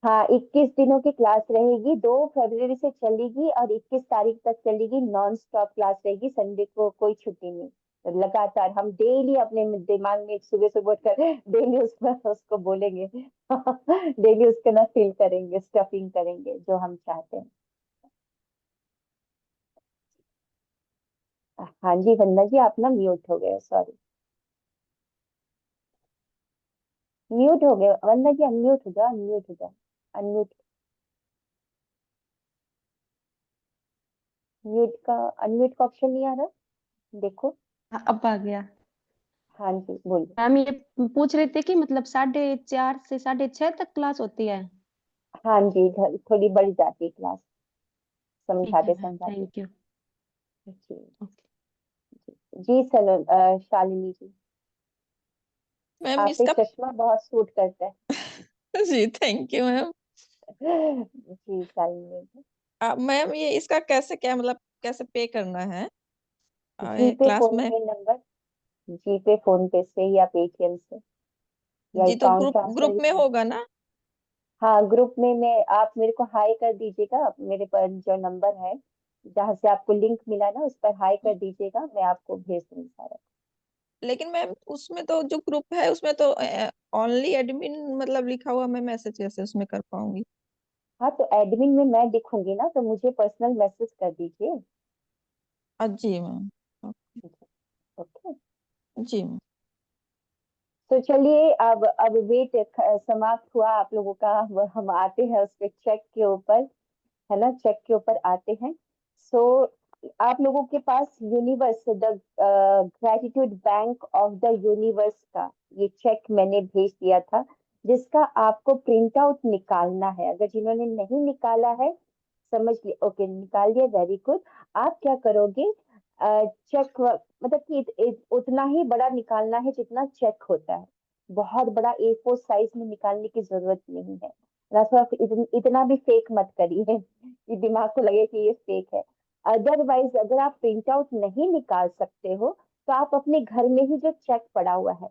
हाँ, 21 दिनों की क्लास रहेगी, 2 फरवरी से चलेगी और 21 तारीख तक चलेगी, नॉन स्टॉप क्लास रहेगी, संडे को कोई छुट्टी नहीं, लगातार हम डेली अपने दिमाग में सुबह सुबह उठकर डेली उसको बोलेंगे डेली उसके ना फिल करेंगे, स्टफिंग करेंगे जो हम चाहते हैं। हाँ जी वंदना जी, आप ना म्यूट हो गए, सॉरी, म्यूट हो गए वंदना जी, अनम्यूट हो जाओ, अनम्यूट हो जाओ, अनम्यूट, म्यूट का अनम्यूट का ऑप्शन नहीं आ रहा, देखो। हाँ, अब आ गया। हाँ जी बोलिए। मैम ये पूछ रहे थे कि मतलब 4:30 से 6:30 तक क्लास होती है। हाँ जी, थोड़ी बढ़ जाती है क्लास, ठीक है समझाते मैम, समझाते। Thank you. जी ओके। जी चलो, शालिनी जी, मैम आप पे इसका चश्मा बहुत सूट करता जी थैंक यू मैम। है जी शालिनी जी। मैम ये इसका कैसे क्या मतलब कैसे पे करना है जी पे क्लास फोन में? पे नंबर, जी पे फोन पे से या पेटीएम से, या जी तो अकाउंट ग्रुप ट्रांसफर ग्रुप भी में कर। होगा ना? हाँ ग्रुप में मैं, आप मेरे को हाई कर दीजिएगा, मेरे पर जो नंबर है जहाँ से आपको लिंक मिला ना, उस पर हाई कर दीजिएगा, मैं आपको भेज दूंगी सारा। लेकिन मैम उसमें तो जो ग्रुप है उसमें तो ओनली एडमिन मतलब लिखा हुआ, मैं मैसेज कैसे उसमें कर पाऊंगी? हाँ तो एडमिन में मैं दिखूंगी ना, तो मुझे पर्सनल मैसेज कर दीजिए। जी मैम। ओके, जी मैम। तो चलिए अब वेट समाप्त हुआ आप लोगों का, अब हम आते हैं उसके चेक के ऊपर, है ना, चेक के ऊपर आते हैं। सो आप लोगों के पास universe, the gratitude bank of the universe का ये चेक मैंने भेज दिया था, जिसका आपको प्रिंट आउट निकालना है। अगर जिन्होंने नहीं निकाला है, समझ लिए, ओके निकाल दिया, वेरी गुड। आप क्या करोगे, चेक मतलब कि उतना ही बड़ा निकालना है जितना चेक होता है, बहुत बड़ा A4 साइज में निकालने की जरूरत नहीं है। रास्ता इतना भी फेक मत करिए कि दिमाग को लगे कि ये फेक है। अदरवाइज अगर आप प्रिंट आउट नहीं निकाल सकते हो, तो आप अपने घर में ही जो चेक पड़ा हुआ है,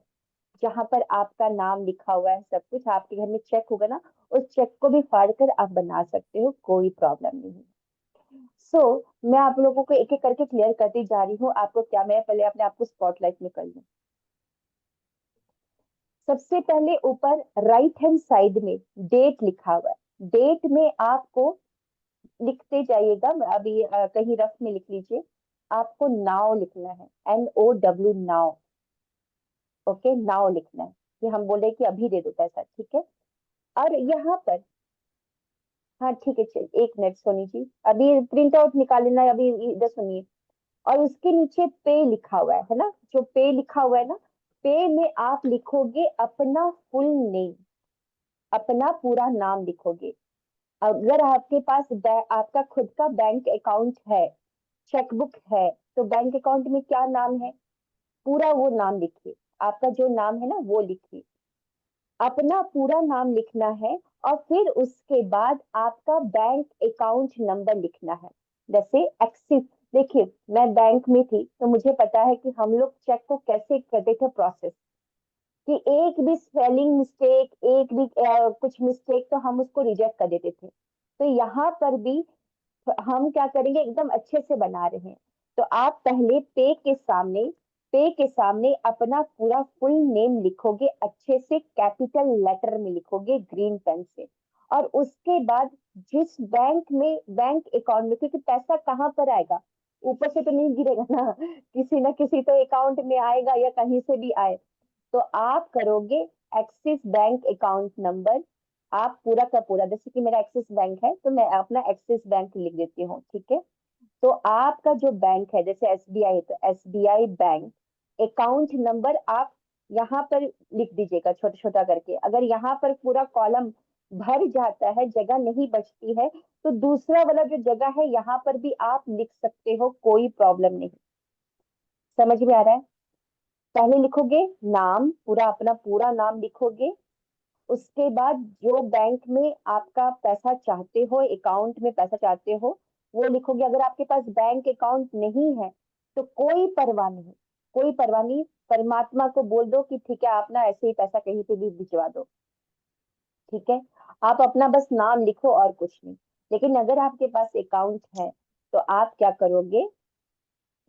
जहां पर आपका नाम लिखा हुआ है, सब कुछ आपके घर में चेक होगा ना, उस चेक को भी फाड़ कर आप बना सकते हो, कोई प्रॉब्लम नहीं। सो मैं आप लोगों को एक एक करके क्लियर करती जा रही हूँ। आपको क्या, मैं पहले अपने आप को स्पॉटलाइट में कर लूँ। सबसे पहले ऊपर राइट हैंड साइड में डेट लिखा हुआ है, डेट में आपको लिखते जाइएगा, अभी कहीं रफ में लिख लीजिए। आपको नाउ लिखना है, NOW नाउ, ओके नाउ लिखना है, कि हम बोले कि अभी दे दो पैसा, ठीक है। और यहाँ पर, हाँ ठीक है, चल एक मिनट सोनी जी, अभी प्रिंट आउट निकाल लेना है, अभी इधर सुनिए। और उसके नीचे पे लिखा हुआ है ना, जो पे लिखा हुआ है ना, पे में आप लिखोगे अपना फुल नेम, अपना पूरा नाम लिखोगे। अगर आपके पास आपका खुद का बैंक अकाउंट है, चेकबुक है, तो बैंक अकाउंट में क्या नाम है, पूरा वो नाम लिखिए, आपका जो नाम है ना वो लिखिए, अपना पूरा नाम लिखना है। और फिर उसके बाद आपका बैंक अकाउंट नंबर लिखना है। जैसे एक्सिस, देखिए मैं बैंक में थी तो मुझे पता है कि हम लोग चेक को कैसे करते थे प्रोसेस, कि एक भी स्पेलिंग मिस्टेक, एक भी कुछ मिस्टेक, तो हम उसको रिजेक्ट कर देते थे। तो यहाँ पर भी हम क्या करेंगे, एकदम अच्छे से बना रहे हैं। तो आप पहले पे के सामने अपना पूरा फुल नेम लिखोगे, अच्छे से कैपिटल लेटर में लिखोगे ग्रीन पेन से। और उसके बाद जिस बैंक में, बैंक अकाउंट में, क्योंकि पैसा कहाँ पर आएगा, ऊपर से तो नहीं गिरेगा ना, किसी ना किसी तो अकाउंट में आएगा, या कहीं से भी आए। तो आप करोगे एक्सिस बैंक अकाउंट नंबर, आप पूरा का पूरा, जैसे कि मेरा एक्सिस बैंक है तो मैं अपना एक्सिस बैंक लिख देती हूँ, ठीक है। तो आपका जो बैंक है, जैसे SBI है तो SBI बैंक अकाउंट नंबर आप यहाँ पर लिख दीजिएगा, छोटा छोटा करके। अगर यहाँ पर पूरा कॉलम भर जाता है, जगह नहीं बचती है, तो दूसरा वाला जो जगह है यहाँ पर भी आप लिख सकते हो, कोई प्रॉब्लम नहीं। समझ में आ रहा है? पहले लिखोगे नाम, पूरा अपना पूरा नाम लिखोगे। उसके बाद जो बैंक में आपका पैसा चाहते हो, अकाउंट में पैसा चाहते हो, वो लिखोगे। अगर आपके पास बैंक अकाउंट नहीं है तो कोई परवाह नहीं, कोई परवाह नहीं, परमात्मा को बोल दो कि ठीक है, आप ना ऐसे ही पैसा कहीं पे भी भिजवा दो, ठीक है। आप अपना बस नाम लिखो और कुछ नहीं। लेकिन अगर आपके पास अकाउंट है तो आप क्या करोगे,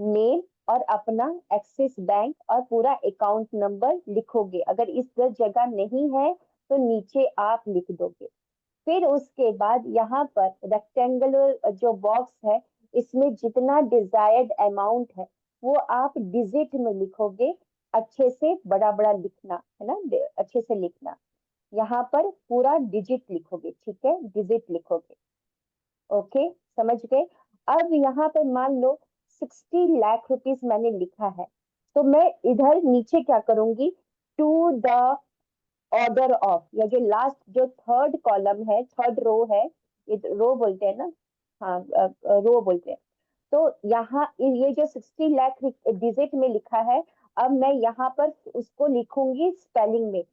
नेम और अपना एक्सिस बैंक और पूरा अकाउंट नंबर लिखोगे। अगर इस जगह नहीं है तो नीचे आप लिख दोगे। फिर उसके बाद यहाँ पर रेक्टेंगुलर जो बॉक्स है, इसमें जितना डिजायर्ड अमाउंट है वो आप डिजिट में लिखोगे। अच्छे से बड़ा बड़ा लिखना है ना, अच्छे से लिखना। यहाँ पर पूरा डिजिट लिखोगे, ठीक है, डिजिट लिखोगे। ओके, समझ गए। अब यहाँ पर मान लो 60 लाख रुपीस मैंने लिखा है, तो मैं इधर नीचे क्या करूंगी, टू द ऑर्डर ऑफ, या जो लास्ट जो थर्ड कॉलम है, थर्ड रो है, ये रो बोलते हैं ना, हाँ रो बोलते हैं। तो यहाँ ये जो 60 लाख डिजिट में लिखा है, अब मैं यहाँ पर उसको लिखूंगी स्पेलिंग में,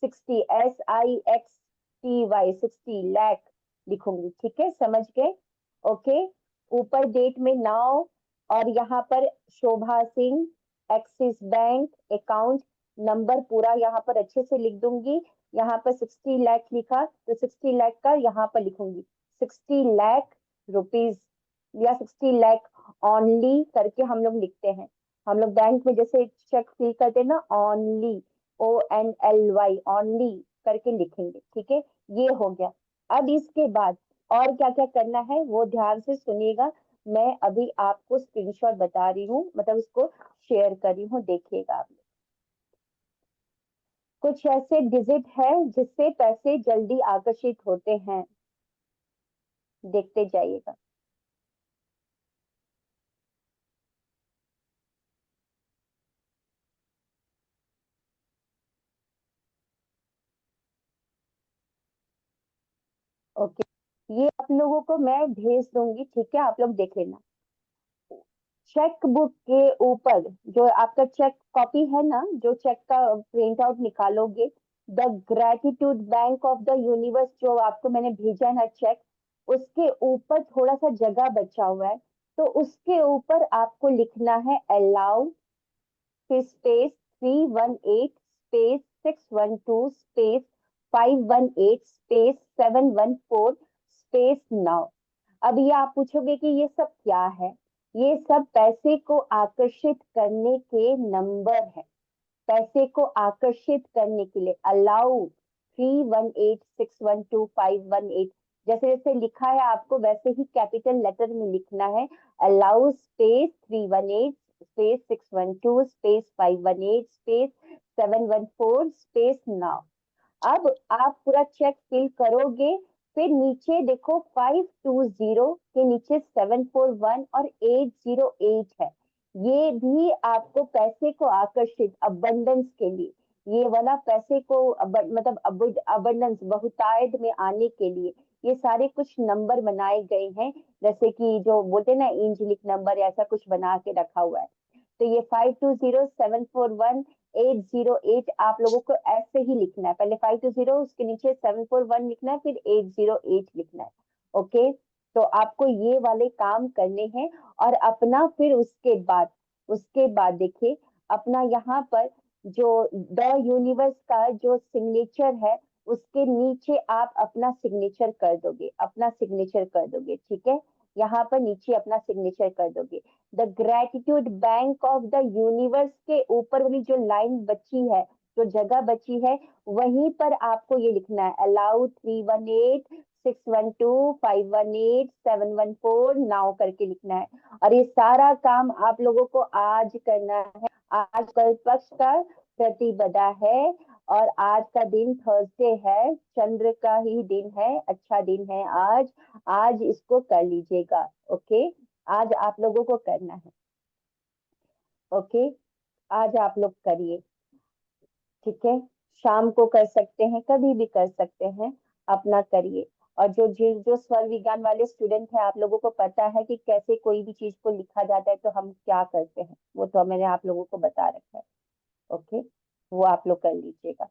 60, SIXTY, 60 लाख लिखूंगी, ठीक है, समझ गए। ओके, ऊपर डेट में नाउ, और यहाँ पर Shobha Singh, Axis bank, account number पूरा यहाँ पर अच्छे से लिख दूंगी। यहाँ पर 60 लाख लिखा तो 60 लाख का यहाँ पर लिखूंगी 60 लाख रुपीज, या 60 लाख ऑनली करके हम लोग लिखते हैं। हम लोग बैंक में जैसे चेक फिल करते हैं ना, ऑनली, ONLY, ऑनली करके लिखेंगे, ठीक है। ये हो गया। अब इसके बाद और क्या क्या करना है वो ध्यान से सुनिएगा। मैं अभी आपको स्क्रीनशॉट बता रही हूँ, मतलब उसको शेयर कर रही हूँ, देखिएगा आप। कुछ ऐसे डिजिट है जिससे पैसे जल्दी आकर्षित होते हैं, देखते जाइएगा। ओके, ये आप लोगों को मैं भेज दूंगी, ठीक है, आप लोग देख लेना। चेक बुक के ऊपर जो आपका चेक कॉपी है ना, जो चेक का प्रिंट आउट निकालोगे, the gratitude bank of the universe, जो आपको मैंने भेजा है ना चेक, उसके ऊपर थोड़ा सा जगह बचा हुआ है, तो उसके ऊपर आपको लिखना है अलाउ, फिर space 318 space 612 space 518 space 714 space now. अब ये आप पूछोगे कि ये सब क्या है, ये सब पैसे को आकर्षित करने के नंबर है। पैसे को आकर्षित करने के लिए अलाउ 318 612 518, जैसे जैसे लिखा है आपको वैसे ही कैपिटल लेटर में लिखना है। Allow space 318 space 612 space 518 space 714 space now. अब आप पूरा चेक फिल करोगे, फिर नीचे देखो 520 के नीचे 741 और 808 है। ये भी आपको पैसे को आकर्षित, अबंडेंस के लिए, ये वाला पैसे को मतलब अबंडेंस, बहुतायत में आने के लिए ये सारे कुछ नंबर बनाए गए हैं, जैसे कि जो बोलते हैं ना एंजेलिक नंबर, ऐसा कुछ बना के रखा हुआ है। तो ये 520 741 808 आप लोगों को ऐसे ही लिखना है, पहले 520 उसके नीचे 741 लिखना है, फिर 808 लिखना है। ओके, तो आपको ये वाले काम करने हैं। और अपना फिर उसके बाद देखिए, अपना यहाँ पर जो द यूनिवर्स का जो सिग्नेचर है, उसके नीचे आप अपना सिग्नेचर कर दोगे, अपना सिग्नेचर कर दोगे, ठीक है, यहाँ पर नीचे अपना सिग्नेचर कर दोगे। The gratitude bank of the universe के ऊपर वाली जो लाइन बची है, जो जगह बची है, वहीं पर आपको ये लिखना है अलाउ 318 612 518 714 नाउ करके लिखना है। और ये सारा काम आप लोगों को आज करना है। आज कल पक्ष का प्रतिपदा है, और आज का दिन थर्सडे है, चंद्र का ही दिन है, अच्छा दिन है आज। आज इसको कर लीजिएगा। ओके, आज आप लोगों को करना है। ओके, आज आप लोग करिए, ठीक है, शाम को कर सकते हैं, कभी भी कर सकते हैं, अपना करिए। और जो स्वर विज्ञान वाले स्टूडेंट हैं, आप लोगों को पता है कि कैसे कोई भी चीज को लिखा जाता है तो हम क्या करते हैं, वो तो मैंने आप लोगों को बता रखा है। ओके, वो आप लोग कर लीजिएगा,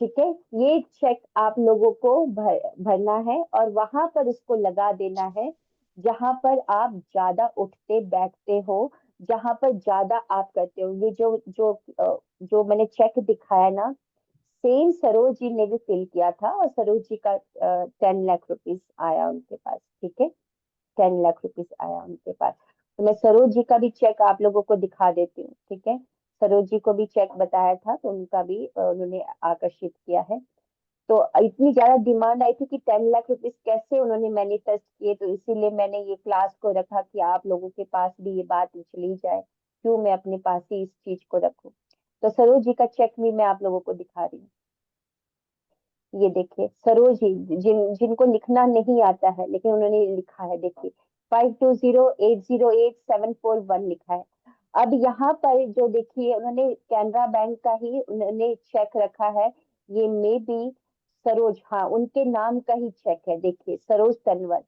ठीक है। ये चेक आप लोगों को भरना है, और वहां पर उसको लगा देना है जहां पर आप ज्यादा उठते बैठते हो, जहां पर ज्यादा आप करते हो। ये जो मैंने चेक दिखाया ना, सेम सरोज जी ने भी फिल किया था, और सरोज जी का 10 लाख रुपीज आया उनके पास, ठीक है, 10 लाख रुपीज आया उनके पास। तो मैं सरोज जी का भी चेक आप लोगों को दिखा देती हूँ, ठीक है। सरोज जी को भी चेक बताया था तो उनका भी उन्होंने आकर्षित किया है। तो इतनी ज्यादा डिमांड आई थी कि 10 लाख रुपीस कैसे उन्होंने मैनिफेस्ट किए, तो इसीलिए मैंने ये क्लास को रखा कि आप लोगों के पास भी ये बात चली जाए, क्यों मैं अपने पास ही इस चीज को रखूं। तो सरोज जी का चेक भी मैं आप लोगों को दिखा रही हूँ। ये देखिए सरोज जी, जिनको लिखना नहीं आता है लेकिन उन्होंने लिखा है, देखिए 5208087141 लिखा है। अब यहाँ पर जो देखिए उन्होंने कैनरा बैंक का ही उन्होंने चेक रखा है, ये मे बी सरोज, हाँ उनके नाम का ही चेक है, देखिए सरोज तनवर।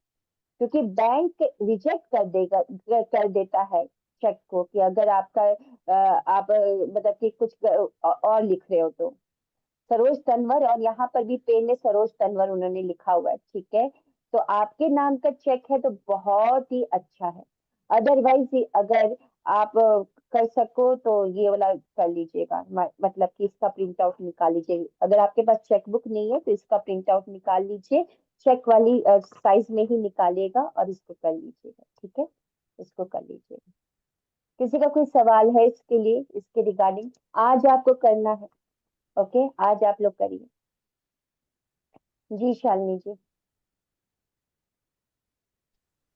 क्योंकि बैंक रिजेक्ट कर देता है चेक को, कि अगर आपका आप मतलब कि कुछ और लिख रहे हो तो सरोज तनवर, और यहाँ पर भी पेन में सरोज तनवर उन्होंने लिखा हुआ है, ठीक है। तो आपके नाम का चेक है तो बहुत ही अच्छा है। अदरवाइज अगर आप कर सको तो ये वाला कर लीजिएगा, मतलब कि इसका प्रिंट आउट निकाल लीजिए। अगर आपके पास चेकबुक नहीं है तो इसका प्रिंट आउट निकाल लीजिए, चेक वाली साइज में ही निकालिएगा और इसको कर लीजिएगा, ठीक है। इसको कर लीजिएगा। किसी का कोई सवाल है इसके लिए, इसके रिगार्डिंग? आज आपको करना है, ओके, आज आप लोग करिए। जी शालिनी जी।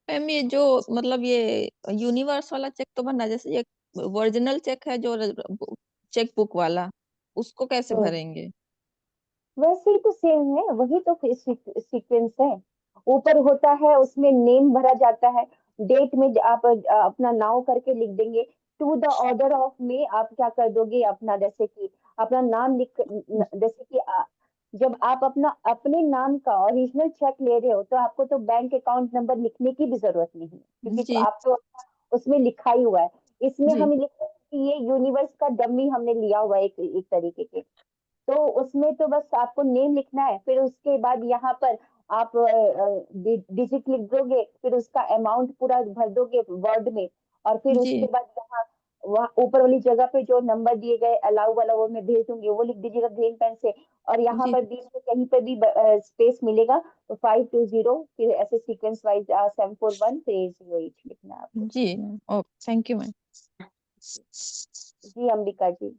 मैम ये जो मतलब ये यूनिवर्स वाला चेक तो बनना, जैसे ये ओरिजिनल चेक है जो चेक बुक वाला, उसको कैसे हम्म, भरेंगे? वैसे ही तो सेम है, वही तो सीक्वेंस है। ऊपर होता है उसमें नेम भरा जाता है, डेट में आप अपना नाउ करके लिख देंगे। टू द ऑर्डर ऑफ में आप क्या कर दोगे, अपना जैसे कि अपना नाम लिख, जैसे कि जब आप अपना अपने नाम का ओरिजिनल चेक ले रहे हो तो आपको तो बैंक अकाउंट नंबर लिखने की भी जरूरत नहीं है, क्योंकि तो जी आप तो उसमें लिखा ही हुआ है। इसमें जी हम लिखते हैं कि ये यूनिवर्स का डमी हमने लिया हुआ है एक तरीके के। तो उसमें तो बस आपको नेम लिखना है, फिर उसके बाद यहाँ पर आप डिजिट लिख दोगे, फिर उसका अमाउंट पूरा भर दोगे वर्ड में, और फिर जी उसके बाद यहाँ वहाँ ऊपर वाली जगह पे जो नंबर दिए गए अलाउ वाला वो मैं भेज दूंगी, वो लिख दीजिएगा ग्रीन पेन से। और यहाँ जी पर बीच में कहीं पे भी स्पेस मिलेगा तो 520, फिर ऐसे सीक्वेंस वाइज 741 फिर 808 लिखना है आपको। जी ma'am, okay, thank you ma'am. जी अंबिका जी।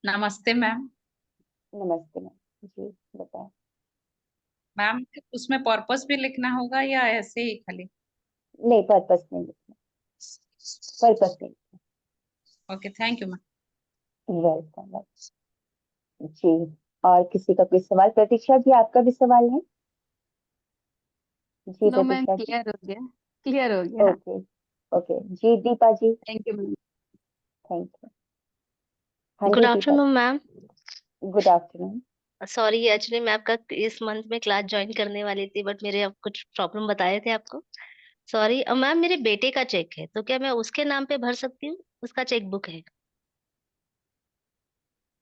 नमस्ते मैम। नमस्ते मैम जी, बताएं। मैम उसमें पर्पस भी लिखना होगा या ऐसे ही खाली? नहीं, पर्पस नहीं लिखना, पर्पस नहीं। Okay, thank you ma'am. Welcome जी। और किसी का कोई सवाल? प्रतीक्षा जी आपका भी सवाल है? जी no ma'am, Pratiksha ji. Clear हो गया, क्लियर हो गया। ओके, ओके जी। Deepa ji. Thank you ma'am. Thank you. हाँ गुड जी दीपा आफ्टरनून मैम। जी, गुड आफ्टरनून। सॉरी, एक्चुअली मैं आपका इस मंथ में क्लास ज्वाइन करने वाली थी, बट मेरे अब कुछ प्रॉब्लम बताए थे आपको। सॉरी मैम, मेरे बेटे का चेक है तो क्या मैं उसके नाम पे भर सकती हूँ? उसका चेक बुक है।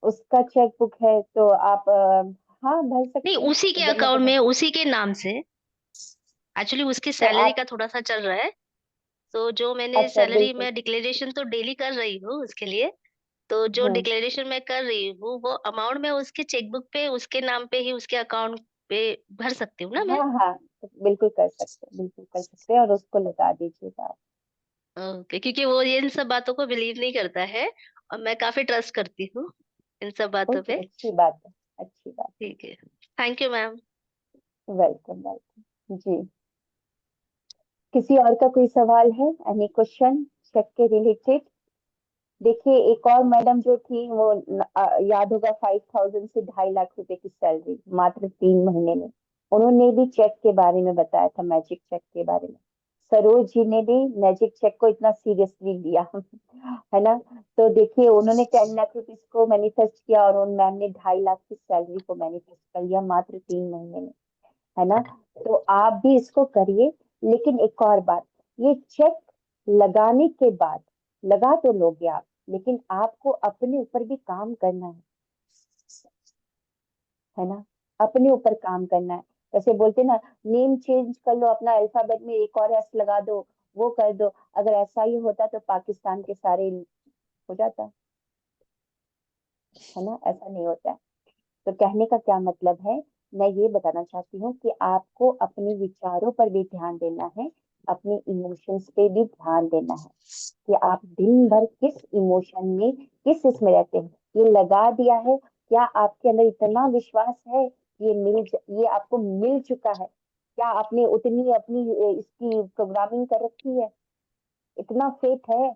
उसका चेक बुक है तो आप हाँ भर नहीं, सकते हैं, उसी के भरने को अकाउंट तो। में, उसी के नाम से। एक्चुअली उसकी तो सैलरी आप, का थोड़ा सा चल रहा है, तो जो मैंने अच्छा सैलरी बिल्कुल। में डिक्लेरेशन तो डेली कर रही हूँ उसके लिए, तो जो हम्म, डिक्लेरेशन मैं कर रही हूँ वो अमाउंट मैं उसके चेकबुक पे उसके नाम पे ही उसके अकाउंट पे भर सकती हूँ ना मैं? हाँ हाँ, तो बिल्कुल कर सकते हैं, बिल्कुल कर सकते हैं, और उसको लगा दीजिएगा आप। ओके, क्योंकि वो ये इन सब बातों को बिलीव नहीं करता है और मैं काफी ट्रस्ट करती हूँ इन सब बातों ओके, पे। अच्छी बात है, अच्छी बात ठीक है, थैंक यू मैम। है। वेलकम, वेलकम जी। किसी और का कोई सवाल है? एनी क्वेश्चन चेक के रिलेटेड? देखिए एक और मैडम जो थी वो याद होगा, 5,000 से 2.5 लाख रुपए की सैलरी मात्र 3 महीने में। उन्होंने भी चेक के बारे में बताया था, मैजिक चेक के बारे में। सरोज जी ने भी मैजिक चेक को इतना सीरियसली लिया है ना। तो देखिए उन्होंने 10 लाख रुपीज को मैनिफेस्ट किया, और उन मैम ने 2.5 लाख की सैलरी को मैनिफेस्ट कर लिया मात्र 3 महीने में, है ना। तो आप भी इसको करिए। लेकिन एक और बात, ये चेक लगाने के बाद, लगा तो लोगे आप, लेकिन आपको अपने ऊपर भी काम करना है ना। अपने ऊपर काम करना है। जैसे बोलते ना, नेम चेंज कर लो अपना, अल्फाबेट में एक और एस लगा दो, वो कर दो। अगर ऐसा ही होता तो पाकिस्तान के सारे हो जाता, है ना। ऐसा नहीं होता है। तो कहने का क्या मतलब है, मैं ये बताना चाहती हूँ कि आपको अपने विचारों पर भी ध्यान देना है, अपने इमोशंस पे भी ध्यान देना है कि आप दिन भर किस इमोशन में, किस इसमें रहते हैं। ये लगा दिया है, क्या आपके अंदर इतना विश्वास है, ये आपको मिल चुका है, क्या आपने उतनी अपनी इसकी प्रोग्रामिंग कर रखी है, इतना फेथ है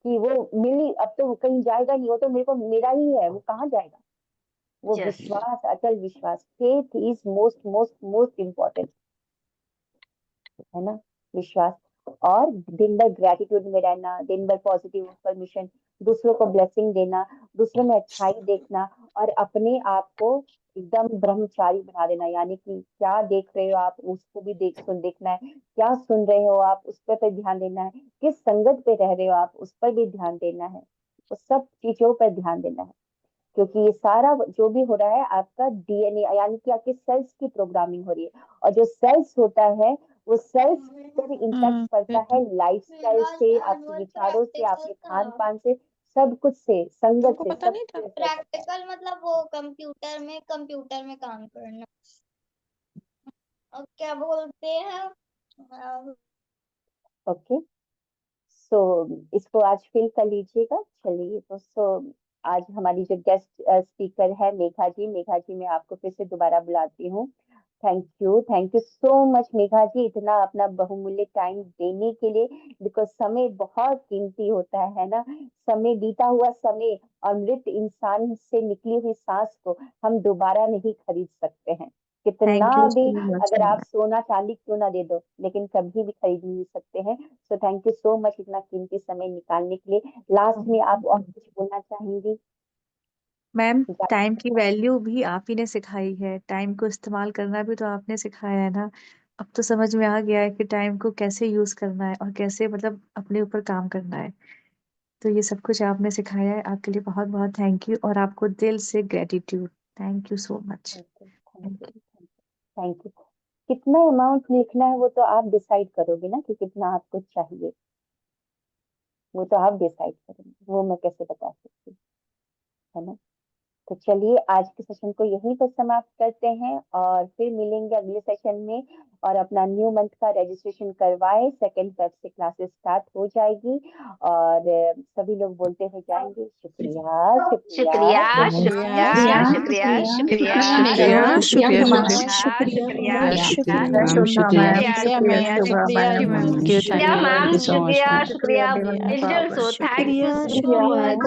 कि वो मिली, अब तो कहीं जाएगा नहीं, वो तो मेरा ही है, वो कहाँ जाएगा। वो यस विश्वास, अटल विश्वास, faith is most most most important, है ना, विश्वास। और दिन भर ग्रेटिट्यूड में रहना, दिन भर पॉजिटिव परमिशन, दूसरों को ब्लेसिंग देना, दूसरों में अच्छाई देखना, और अपने आप को एकदम ब्रह्मचारी बना देना, यानी कि क्या देख रहे हो आप उसको भी देखना है, क्या सुन रहे हो आप उस पर ध्यान देना है, किस संगत पे रह रहे हो आप उस पर भी ध्यान देना है, वो सब चीजों पर ध्यान देना है। क्योंकि ये सारा जो भी हो रहा है आपका डीएनए, यानी कि आपके सेल्स की प्रोग्रामिंग हो रही है, और जो सेल्स होता है वो सेल्स पर इम्पैक्ट पड़ता है लाइफस्टाइल से, आपके विचारों से, आपके खान पान से, सब कुछ से, संगत हमको से, पता सब नहीं था। से असर पड़ता है। प्रैक्टिकल मतलब वो कंप्यूटर में काम करना, और क्या बोलते हैं ओके, सो इसको आज फिल कर लीजिएगा। चलिए, तो आज हमारी जो गेस्ट स्पीकर है मेघा जी, मैं आपको फिर से दोबारा बुलाती हूँ। Thank you so much Megha ji, इतना अपना बहुमूल्य टाइम देने के लिए, बिकॉज समय बहुत कीमती होता है ना। समय, बीता हुआ समय और मृत इंसान से निकली हुई सांस को हम दोबारा नहीं खरीद सकते हैं, कितना थैंक यू भी सो मच अगर आप मैम। सोना चांदी क्यों ना दे दो, लेकिन कभी भी खरीद नहीं सकते हैं। So thank you so much इतना कीमती समय निकालने के लिए। लास्ट में आप और कुछ बोलना चाहेंगी? मैम, टाइम की वैल्यू भी आप ही ने सिखाई है, टाइम को इस्तेमाल करना भी तो आपने सिखाया है ना। अब तो समझ में आ गया है कि टाइम को कैसे यूज करना है और कैसे मतलब अपने ऊपर काम करना है। तो ये सब कुछ आपने सिखाया है, आपके लिए बहुत बहुत थैंक यू, और आपको दिल से gratitude. Thank you so much. Thank you. कितना अमाउंट लिखना है वो तो आप डिसाइड करोगे ना, कि कितना आपको चाहिए, वो तो आप डिसाइड करेंगे, वो मैं कैसे बता सकती हूँ, है ना। तो चलिए, आज के सेशन को यहीं पर समाप्त करते हैं, और फिर मिलेंगे अगले सेशन में। और अपना न्यू मंथ का रजिस्ट्रेशन करवाए, 2 फेब से क्लासेस स्टार्ट हो जाएगी, और सभी लोग बोलते हुए जाएंगे, शुक्रिया शुक्रिया शुक्रिया शुक्रिया शुक्रिया शुक्रिया शुक्रिया शुक्रिया शुक्रिया शुक्रिया शुक्रिया शुक्रिया शुक्रिया शुक्रिया शुक्रिया मैम शुभा मैम, शुक्रिया शुक्रिया मैम शुभा मैम, शुक्रिया शुक्रिया शुक्रिया divine angel, power, so thank you शुक्रिया सो मच।